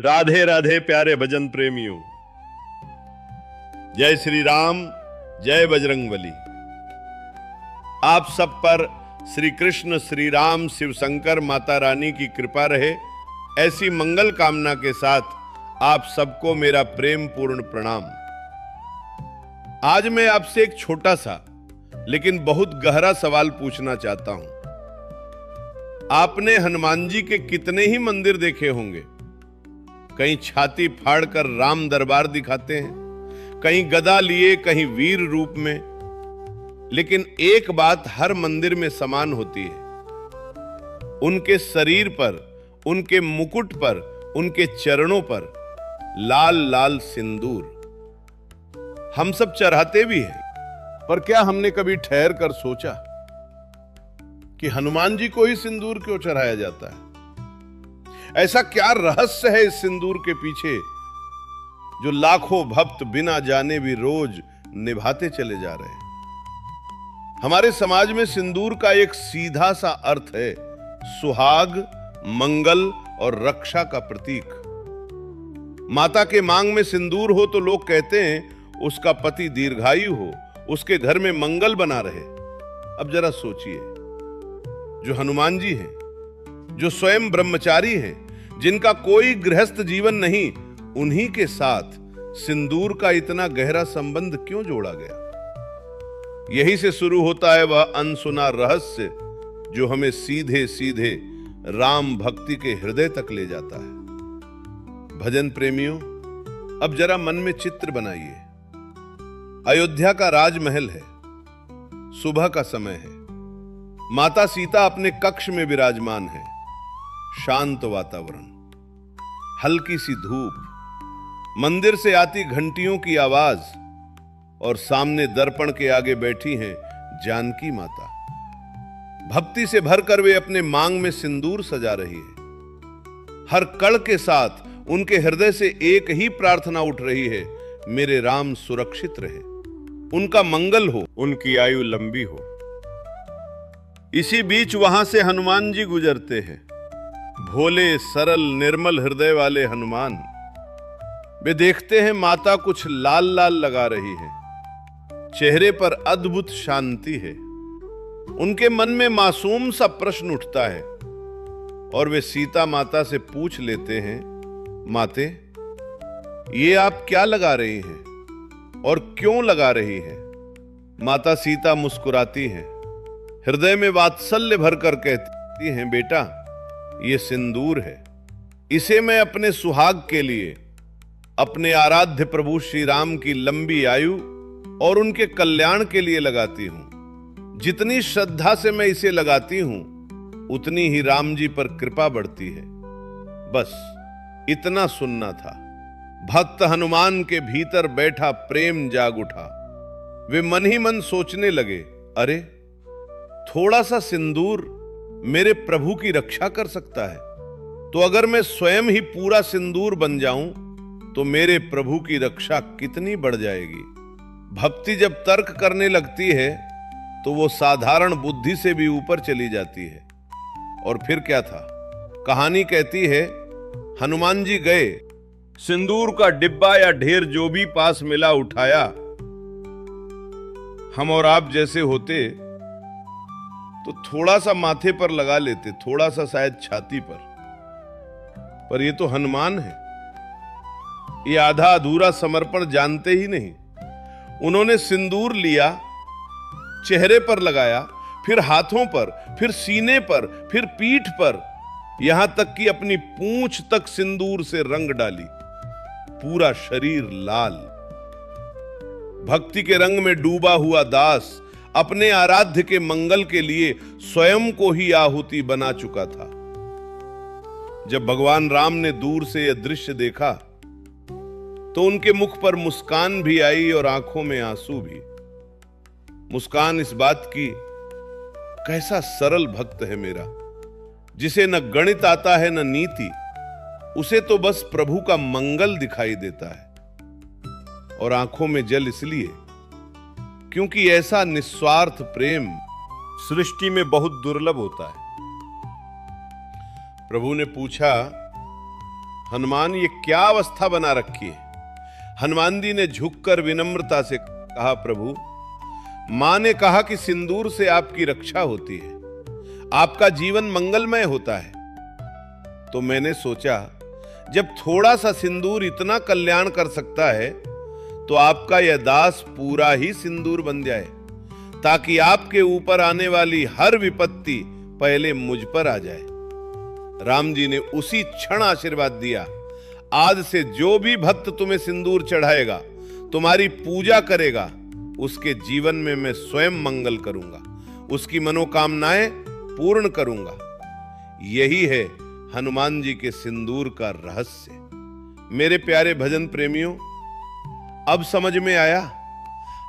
राधे राधे प्यारे भजन प्रेमियों। जय श्री राम, जय बजरंगबली। आप सब पर श्री कृष्ण, श्री राम, शिव शंकर, माता रानी की कृपा रहे, ऐसी मंगल कामना के साथ आप सबको मेरा प्रेम पूर्ण प्रणाम। आज मैं आपसे एक छोटा सा लेकिन बहुत गहरा सवाल पूछना चाहता हूं। आपने हनुमान जी के कितने ही मंदिर देखे होंगे। कहीं छाती फाड़कर राम दरबार दिखाते हैं, कहीं गदा लिए, कहीं वीर रूप में। लेकिन एक बात हर मंदिर में समान होती है, उनके शरीर पर, उनके मुकुट पर, उनके चरणों पर लाल लाल सिंदूर। हम सब चढ़ाते भी हैं, पर क्या हमने कभी ठहर कर सोचा कि हनुमान जी को ही सिंदूर क्यों चढ़ाया जाता है? ऐसा क्या रहस्य है इस सिंदूर के पीछे, जो लाखों भक्त बिना जाने भी रोज निभाते चले जा रहे हैं? हमारे समाज में सिंदूर का एक सीधा सा अर्थ है, सुहाग, मंगल और रक्षा का प्रतीक। माता के मांग में सिंदूर हो तो लोग कहते हैं उसका पति दीर्घायु हो, उसके घर में मंगल बना रहे। अब जरा सोचिए, जो हनुमान जी हैं, जो स्वयं ब्रह्मचारी हैं, जिनका कोई गृहस्थ जीवन नहीं, उन्हीं के साथ सिंदूर का इतना गहरा संबंध क्यों जोड़ा गया? यही से शुरू होता है वह अनसुना रहस्य, जो हमें सीधे सीधे राम भक्ति के हृदय तक ले जाता है। भजन प्रेमियों, अब जरा मन में चित्र बनाइए। अयोध्या का राजमहल है, सुबह का समय है, माता सीता अपने कक्ष में विराजमान है। शांत वातावरण, हल्की सी धूप, मंदिर से आती घंटियों की आवाज, और सामने दर्पण के आगे बैठी हैं जानकी माता। भक्ति से भरकर वे अपने मांग में सिंदूर सजा रही है। हर कण के साथ उनके हृदय से एक ही प्रार्थना उठ रही है, मेरे राम सुरक्षित रहे, उनका मंगल हो, उनकी आयु लंबी हो। इसी बीच वहां से हनुमान जी गुजरते हैं, भोले, सरल, निर्मल हृदय वाले हनुमान। वे देखते हैं माता कुछ लाल लाल लगा रही है, चेहरे पर अद्भुत शांति है। उनके मन में मासूम सा प्रश्न उठता है, और वे सीता माता से पूछ लेते हैं, माते, ये आप क्या लगा रही हैं और क्यों लगा रही हैं? माता सीता मुस्कुराती हैं, हृदय में वात्सल्य भरकर कहती हैं, बेटा, ये सिंदूर है, इसे मैं अपने सुहाग के लिए, अपने आराध्य प्रभु श्री राम की लंबी आयु और उनके कल्याण के लिए लगाती हूं। जितनी श्रद्धा से मैं इसे लगाती हूं, उतनी ही राम जी पर कृपा बढ़ती है। बस इतना सुनना था। भक्त हनुमान के भीतर बैठा प्रेम जाग उठा। वे मन ही मन सोचने लगे, अरे, थोड़ा सा सिंदूर मेरे प्रभु की रक्षा कर सकता है, तो अगर मैं स्वयं ही पूरा सिंदूर बन जाऊं तो मेरे प्रभु की रक्षा कितनी बढ़ जाएगी। भक्ति जब तर्क करने लगती है तो वो साधारण बुद्धि से भी ऊपर चली जाती है। और फिर क्या था? कहानी कहती है, हनुमान जी गए, सिंदूर का डिब्बा या ढेर जो भी पास मिला उठाया। हम और आप जैसे होते तो थोड़ा सा माथे पर लगा लेते, थोड़ा सा शायद छाती पर ये तो हनुमान है। ये आधा अधूरा समर्पण जानते ही नहीं। उन्होंने सिंदूर लिया, चेहरे पर लगाया, फिर हाथों पर, फिर सीने पर, फिर पीठ पर, यहां तक कि अपनी पूंछ तक सिंदूर से रंग डाली। पूरा शरीर लाल। भक्ति के रंग में डूबा हुआ दास अपने आराध्य के मंगल के लिए स्वयं को ही आहुति बना चुका था। जब भगवान राम ने दूर से यह दृश्य देखा तो उनके मुख पर मुस्कान भी आई और आंखों में आंसू भी। मुस्कान इस बात की, कैसा सरल भक्त है मेरा, जिसे न गणित आता है न नीति, उसे तो बस प्रभु का मंगल दिखाई देता है। और आंखों में जल इसलिए क्योंकि ऐसा निस्वार्थ प्रेम सृष्टि में बहुत दुर्लभ होता है। प्रभु ने पूछा, हनुमान, ये क्या अवस्था बना रखी है? हनुमान जी ने झुककर विनम्रता से कहा, प्रभु, मां ने कहा कि सिंदूर से आपकी रक्षा होती है, आपका जीवन मंगलमय होता है। तो मैंने सोचा, जब थोड़ा सा सिंदूर इतना कल्याण कर सकता है, तो आपका यह दास पूरा ही सिंदूर बन जाए, ताकि आपके ऊपर आने वाली हर विपत्ति पहले मुझ पर आ जाए। राम जी ने उसी क्षण आशीर्वाद दिया, आज से जो भी भक्त तुम्हें सिंदूर चढ़ाएगा, तुम्हारी पूजा करेगा, उसके जीवन में मैं स्वयं मंगल करूंगा, उसकी मनोकामनाएं पूर्ण करूंगा। यही है हनुमान जी के सिंदूर का रहस्य। मेरे प्यारे भजन प्रेमियों, अब समझ में आया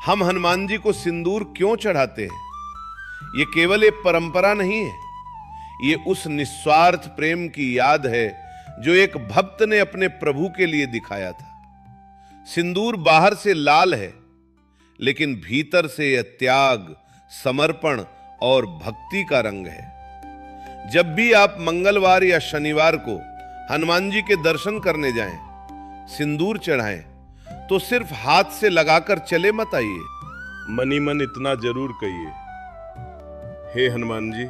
हम हनुमान जी को सिंदूर क्यों चढ़ाते हैं। ये केवल एक परंपरा नहीं है, ये उस निस्वार्थ प्रेम की याद है जो एक भक्त ने अपने प्रभु के लिए दिखाया था। सिंदूर बाहर से लाल है, लेकिन भीतर से यह त्याग, समर्पण और भक्ति का रंग है। जब भी आप मंगलवार या शनिवार को हनुमान जी के दर्शन करने जाएं, सिंदूर चढ़ाएं, तो सिर्फ हाथ से लगाकर चले मत आइए, मनी मन इतना जरूर कहिए, हे हनुमान जी,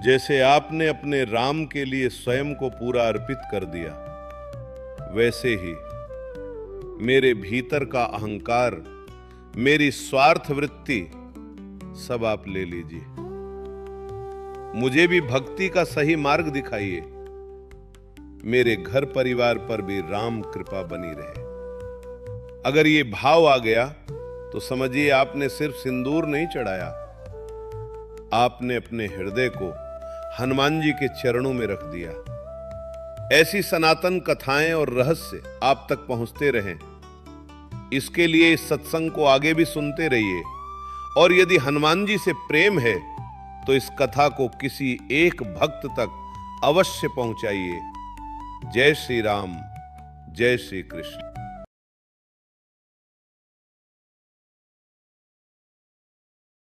जैसे आपने अपने राम के लिए स्वयं को पूरा अर्पित कर दिया, वैसे ही मेरे भीतर का अहंकार, मेरी स्वार्थ वृत्ति सब आप ले लीजिए। मुझे भी भक्ति का सही मार्ग दिखाइए, मेरे घर परिवार पर भी राम कृपा बनी रहे। अगर ये भाव आ गया तो समझिए आपने सिर्फ सिंदूर नहीं चढ़ाया, आपने अपने हृदय को हनुमान जी के चरणों में रख दिया। ऐसी सनातन कथाएं और रहस्य आप तक पहुंचते रहें, इसके लिए इस सत्संग को आगे भी सुनते रहिए। और यदि हनुमान जी से प्रेम है तो इस कथा को किसी एक भक्त तक अवश्य पहुंचाइए। जय श्री राम, जय श्री कृष्ण।